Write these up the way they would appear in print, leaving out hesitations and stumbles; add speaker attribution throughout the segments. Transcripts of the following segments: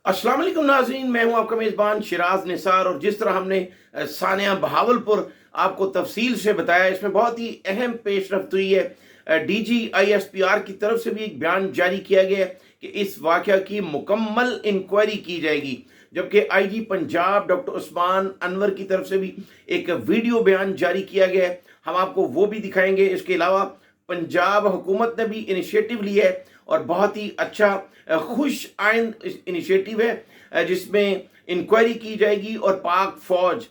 Speaker 1: अस्सलाम वालेकुम नाज़रीन, मैं हूं आपका मेज़बान शिराज निसार। और जिस तरह हमने सानिया बहावलपुर आपको तफसील से बताया, इसमें बहुत ही अहम पेशरफ्त हुई है। DGISPR की तरफ से भी एक बयान जारी किया गया है कि इस वाक़या की मुकम्मल इंक्वायरी की जाएगी, जबकि IG पंजाब डॉक्टर उस्मान अनवर की तरफ से भी एक वीडियो बयान जारी किया गया है। हम आपको वो भी दिखाएंगे। इसके अलावा पंजाब हुकूमत ने भी इनिशिएटिव लिया है और बहुत ही अच्छा खुश आइंद इनिशिएटिव है, जिसमें इंक्वायरी की जाएगी और पाक फौज,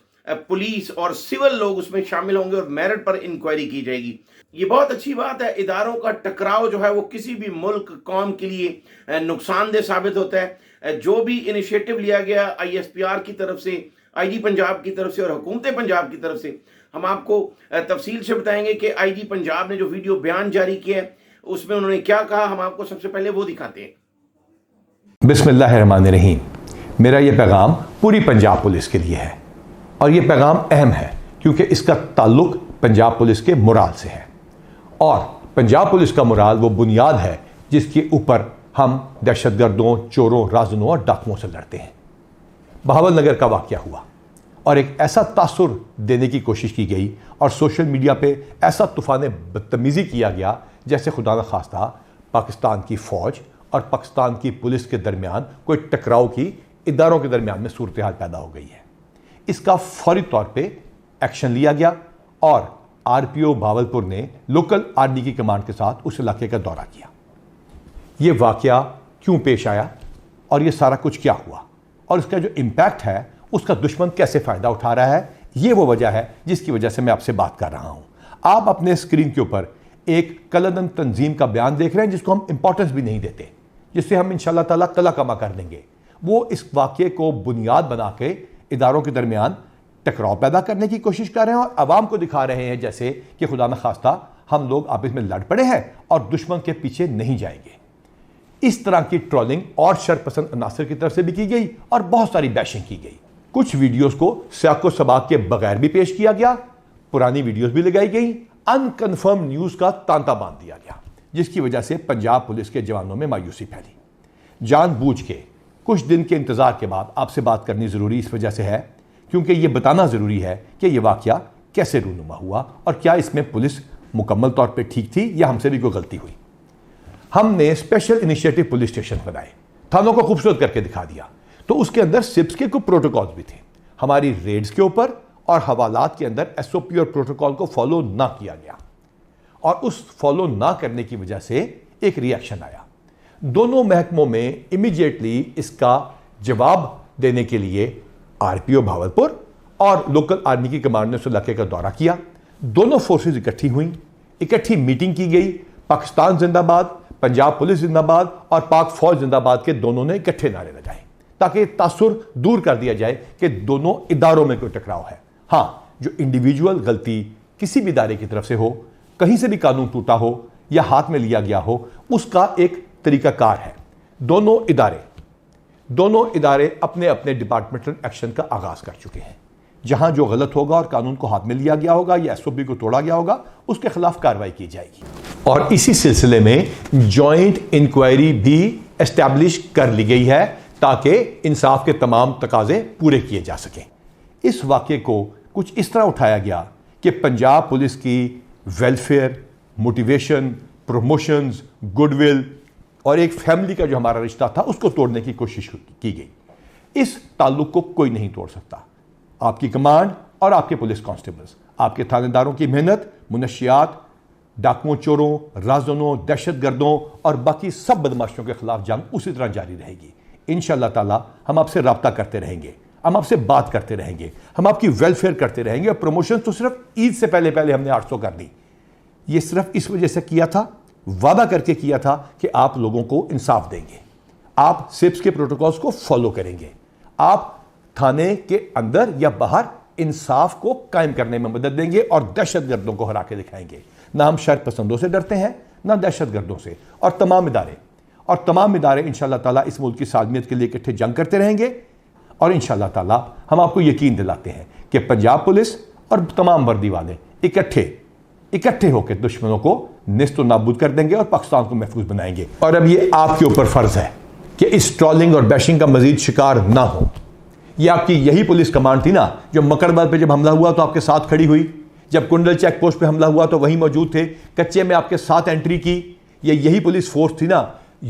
Speaker 1: पुलिस और सिविल लोग उसमें शामिल होंगे और मेरिट पर इंक्वायरी की जाएगी। ये बहुत अच्छी बात है। इदारों का टकराव जो है वो किसी भी मुल्क कौम के लिए नुकसानदेह साबित होता है। जो भी इनिशिएटिव लिया गया ISPR की तरफ से, IG पंजाब की तरफ से और हुकूमत पंजाब की तरफ से, हम आपको तफसील से बताएंगे कि IG पंजाब ने जो वीडियो बयान जारी किया है उसमें उन्होंने क्या कहा। हम आपको सबसे पहले वो दिखाते हैं।
Speaker 2: बिस्मिल्लाहिर्रहमानिर्रहीम। मेरा ये पैगाम पूरी पंजाब पुलिस के लिए है और ये पैगाम अहम है क्योंकि इसका ताल्लुक पंजाब पुलिस के मोराल से है। और पंजाब पुलिस का मोराल वो बुनियाद है जिसके ऊपर हम दहशतगर्दों, चोरों, राज़नों और डाकुओं से लड़ते हैं। बहावल नगर का वाक़या हुआ और एक ऐसा तासुर देने की कोशिश की गई और सोशल मीडिया पे ऐसा तूफ़ान बदतमीज़ी किया गया जैसे खुदा न खास्ता पाकिस्तान की फ़ौज और पाकिस्तान की पुलिस के दरमियान कोई टकराव की इदारों के दरमियान में सूरत हाल पैदा हो गई है। इसका फौरी तौर पे एक्शन लिया गया और RPO बहावलपुर ने लोकल आर्मी की कमांड के साथ उस इलाके का दौरा किया। ये वाक़या क्यों पेश आया और ये सारा कुछ क्या हुआ और इसका जो इम्पैक्ट है उसका दुश्मन कैसे फ़ायदा उठा रहा है, ये वो वजह है जिसकी वजह से मैं आपसे बात कर रहा हूँ। आप अपने स्क्रीन के ऊपर एक कलदन तंजीम का बयान देख रहे हैं जिसको हम इंपॉर्टेंस भी नहीं देते, जिससे हम इंशाल्लाह ताला कला कमा कर लेंगे। वो इस वाक़े को बुनियाद बना के इदारों के दरमियान टकराव पैदा करने की कोशिश कर रहे हैं और आवाम को दिखा रहे हैं जैसे कि खुदा न खास्ता हम लोग आपस में लड़ पड़े हैं और दुश्मन के पीछे नहीं जाएंगे। इस तरह की ट्रोलिंग और शरपसंद अनासर की तरफ से भी की गई और बहुत सारी बैशिंग की गई। कुछ वीडियोस को सियाको सबाक के बगैर भी पेश किया गया, पुरानी वीडियोस भी लगाई गई, अनकन्फर्म न्यूज़ का तांता बांध दिया गया, जिसकी वजह से पंजाब पुलिस के जवानों में मायूसी फैली। जानबूझ के कुछ दिन के इंतजार के बाद आपसे बात करनी ज़रूरी इस वजह से है क्योंकि ये बताना ज़रूरी है कि ये वाक़या कैसे रूनुमा हुआ और क्या इसमें पुलिस मुकम्मल तौर पे ठीक थी या हमसे भी कोई गलती हुई। हमने स्पेशल इनिशिएटिव पुलिस स्टेशन बनाए, थानों को खूबसूरत करके दिखा दिया, तो उसके अंदर सिप्स के कुछ प्रोटोकॉल्स भी थे। हमारी रेड्स के ऊपर और हवालात के अंदर SOP और प्रोटोकॉल को फॉलो ना किया गया और उस फॉलो ना करने की वजह से एक रिएक्शन आया। दोनों महकमों में इमीडिएटली इसका जवाब देने के लिए RPO बहावलपुर और लोकल आर्मी की कमांड ने उस इलाके का दौरा किया। दोनों फोर्सेस इकट्ठी हुई, इकट्ठी मीटिंग की गई। पाकिस्तान जिंदाबाद, पंजाब पुलिस जिंदाबाद और पाक फौज जिंदाबाद के दोनों ने इकट्ठे नारे लगाए ताकि तासुर दूर कर दिया जाए कि दोनों इदारों में कोई टकराव है। हाँ, जो इंडिविजुअल गलती किसी भी इदारे की तरफ से हो, कहीं से भी कानून टूटा हो या हाथ में लिया गया हो, उसका एक तरीकाकार है। दोनों इदारे अपने अपने डिपार्टमेंटल एक्शन का आगाज कर चुके हैं। जहां जो गलत होगा और कानून को हाथ में लिया गया होगा या SOP को तोड़ा गया होगा, उसके खिलाफ कार्रवाई की जाएगी। और इसी सिलसिले में जॉइंट इंक्वायरी भी एस्टैब्लिश कर ली गई है ताकि इंसाफ के तमाम तकाजे पूरे किए जा सकें। इस वाक़े को कुछ इस तरह उठाया गया कि पंजाब पुलिस की वेलफेयर, मोटिवेशन, प्रमोशंस, गुडविल और एक फैमिली का जो हमारा रिश्ता था उसको तोड़ने की कोशिश की गई। इस ताल्लुक को कोई नहीं तोड़ सकता। आपकी कमांड और आपके पुलिस कांस्टेबल्स, आपके थानेदारों की मेहनत मुनशियात, डाकुओं, चोरों, राज़नों, दहशतगर्दों और बाकी सब बदमाशों के खिलाफ जंग उसी तरह जारी रहेगी। इंशाअल्लाह ताला हम आपसे रब्ता करते रहेंगे, हम आपसे बात करते रहेंगे, हम आपकी वेलफेयर करते रहेंगे। और प्रमोशन तो सिर्फ ईद से पहले हमने 800 कर दी। ये सिर्फ इस वजह से किया था, वादा करके किया था कि आप लोगों को इंसाफ देंगे, आप सिप्स के प्रोटोकॉल्स को फॉलो करेंगे, आप थाने के अंदर या बाहर इंसाफ को कायम करने में मदद देंगे और दहशतगर्दों को हरा के दिखाएंगे। ना हम शर पसंदों से डरते हैं, ना दहशतगर्दों से। और तमाम इदारे इंशाअल्लाह ताला इस मुल्क की सालमियत के लिए इकट्ठे जंग करते रहेंगे। और इंशाअल्लाह ताला हम आपको यकीन दिलाते हैं कि पंजाब पुलिस और तमाम वर्दी वाले इकट्ठे होकर दुश्मनों को निस्त नाबूद कर देंगे और पाकिस्तान को महफूज बनाएंगे। और अब ये आपके ऊपर फर्ज है کہ اس ٹرولنگ اور بیشنگ کا مزید شکار نہ ہو۔ یہ آپ کی یہی پولیس کمانڈ تھی نا جو مکربل پہ جب حملہ ہوا تو آپ کے ساتھ کھڑی ہوئی، جب کنڈل چیک پوسٹ پہ حملہ ہوا تو وہیں موجود تھے، کچے میں آپ کے ساتھ انٹری کی۔ یہ یہی پولیس فورس تھی نا،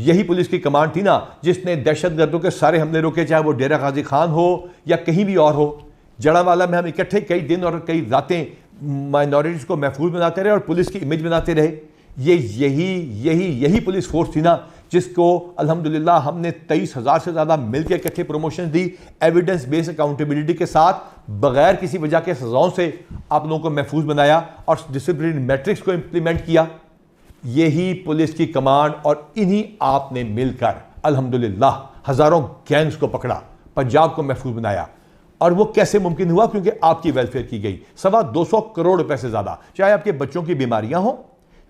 Speaker 2: یہی پولیس کی کمانڈ تھی نا جس نے دہشت گردوں کے سارے حملے روکے، چاہے وہ ڈیرہ غازی خان ہو یا کہیں بھی اور ہو۔ جڑاوالا میں ہم اکٹھے کئی دن اور کئی راتیں مائنورٹیز کو محفوظ بناتے رہے اور پولیس کی امیج بناتے رہے۔ یہی پولیس فورس تھی نا جس کو الحمدللہ ہم نے 23,000 سے زیادہ مل کے اکٹھے پروموشن دی، ایویڈنس بیس اکاؤنٹیبلٹی کے ساتھ، بغیر کسی وجہ کے سزاؤں سے آپ لوگوں کو محفوظ بنایا اور ڈسپلن میٹرکس کو امپلیمنٹ کیا۔ یہی پولیس کی کمانڈ اور انہی آپ نے مل کر الحمدللہ ہزاروں گینگز کو پکڑا، پنجاب کو محفوظ بنایا۔ اور وہ کیسے ممکن ہوا؟ کیونکہ آپ کی ویلفیئر کی گئی 225 کروڑ روپے سے زیادہ، چاہے آپ کے بچوں کی بیماریاں ہوں،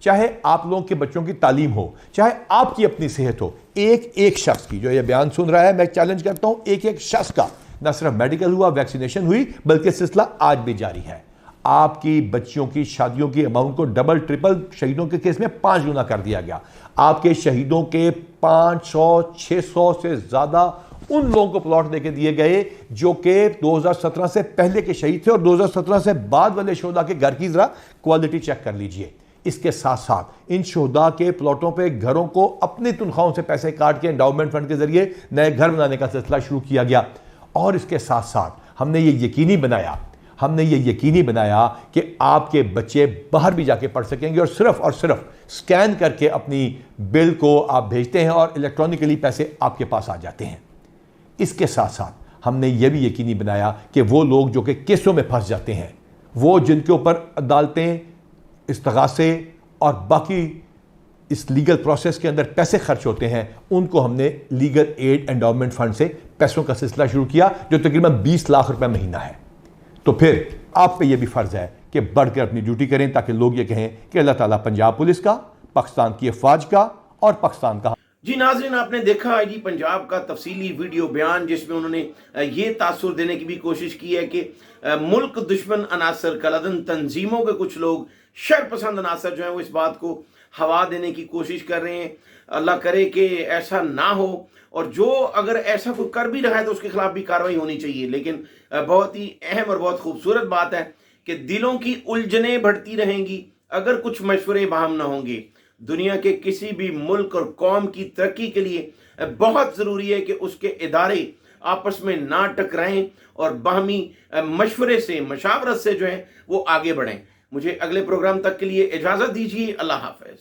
Speaker 2: چاہے آپ لوگوں کے بچوں کی تعلیم ہو، چاہے آپ کی اپنی صحت ہو۔ ایک شخص کی جو یہ بیان سن رہا ہے، میں چیلنج کرتا ہوں، ایک شخص کا نہ صرف میڈیکل ہوا، ویکسینیشن ہوئی، بلکہ سلسلہ آج بھی جاری ہے۔ آپ کی بچیوں کی شادیوں کی اماؤنٹ کو ڈبل ٹرپل، شہیدوں کے کیس میں 5 گنا کر دیا گیا۔ آپ کے شہیدوں کے 500-600 سے زیادہ ان لوگوں کو پلاٹ دے کے دیے گئے جو کہ 2017 سے پہلے کے شہید تھے، اور 2017 سے بعد والے شہداء کے گھر کی ذرا کوالٹی چیک کر لیجئے۔ اس کے ساتھ ساتھ ان شہداء کے پلاٹوں پہ گھروں کو اپنی تنخواہوں سے پیسے کاٹ کے انڈاؤمنٹ فنڈ کے ذریعے نئے گھر بنانے کا سلسلہ شروع کیا گیا۔ اور اس کے ساتھ ساتھ ہم نے یہ یقینی بنایا کہ آپ کے بچے باہر بھی جا کے پڑھ سکیں گے، اور صرف سکین کر کے اپنی بل کو آپ بھیجتے ہیں اور الیکٹرانکلی پیسے آپ کے پاس آ جاتے ہیں۔ اس کے ساتھ ساتھ ہم نے یہ بھی یقینی بنایا کہ وہ لوگ جو کہ کیسوں میں پھنس جاتے ہیں، وہ جن کے اوپر عدالتیں، استغاثے اور باقی اس لیگل پروسیس کے اندر پیسے خرچ ہوتے ہیں، ان کو ہم نے لیگل ایڈ انڈاؤمنٹ فنڈ سے پیسوں کا سلسلہ شروع کیا، جو تقریباً 20 لاکھ روپے مہینہ ہے۔ تو پھر آپ پہ یہ بھی فرض ہے کہ بڑھ کر اپنی ڈیوٹی کریں تاکہ لوگ یہ کہیں کہ اللہ تعالیٰ پنجاب پولیس کا، پاکستان کی افواج کا اور پاکستان کا۔
Speaker 1: جی ناظرین، آپ نے دیکھا آئی جی پنجاب کا تفصیلی ویڈیو بیان، جس میں انہوں نے یہ تاثر دینے کی بھی کوشش کی ہے کہ ملک دشمن عناصر، کلعدن تنظیموں کے کچھ لوگ، شر پسند عناصر جو ہیں وہ اس بات کو ہوا دینے کی کوشش کر رہے ہیں۔ اللہ کرے کہ ایسا نہ ہو، اور جو اگر ایسا کوئی کر بھی رہا ہے تو اس کے خلاف بھی کارروائی ہونی چاہیے۔ لیکن بہت ہی اہم اور بہت خوبصورت بات ہے کہ دلوں کی الجھنیں بڑھتی رہیں گی اگر کچھ مشورے باہم نہ ہوں گے۔ دنیا کے کسی بھی ملک اور قوم کی ترقی کے لیے بہت ضروری ہے کہ اس کے ادارے آپس میں نہ ٹکرائیں اور باہمی مشورے سے، مشاورت سے جو ہے وہ آگے بڑھیں۔ مجھے اگلے پروگرام تک کے لیے اجازت دیجیے۔ اللہ حافظ۔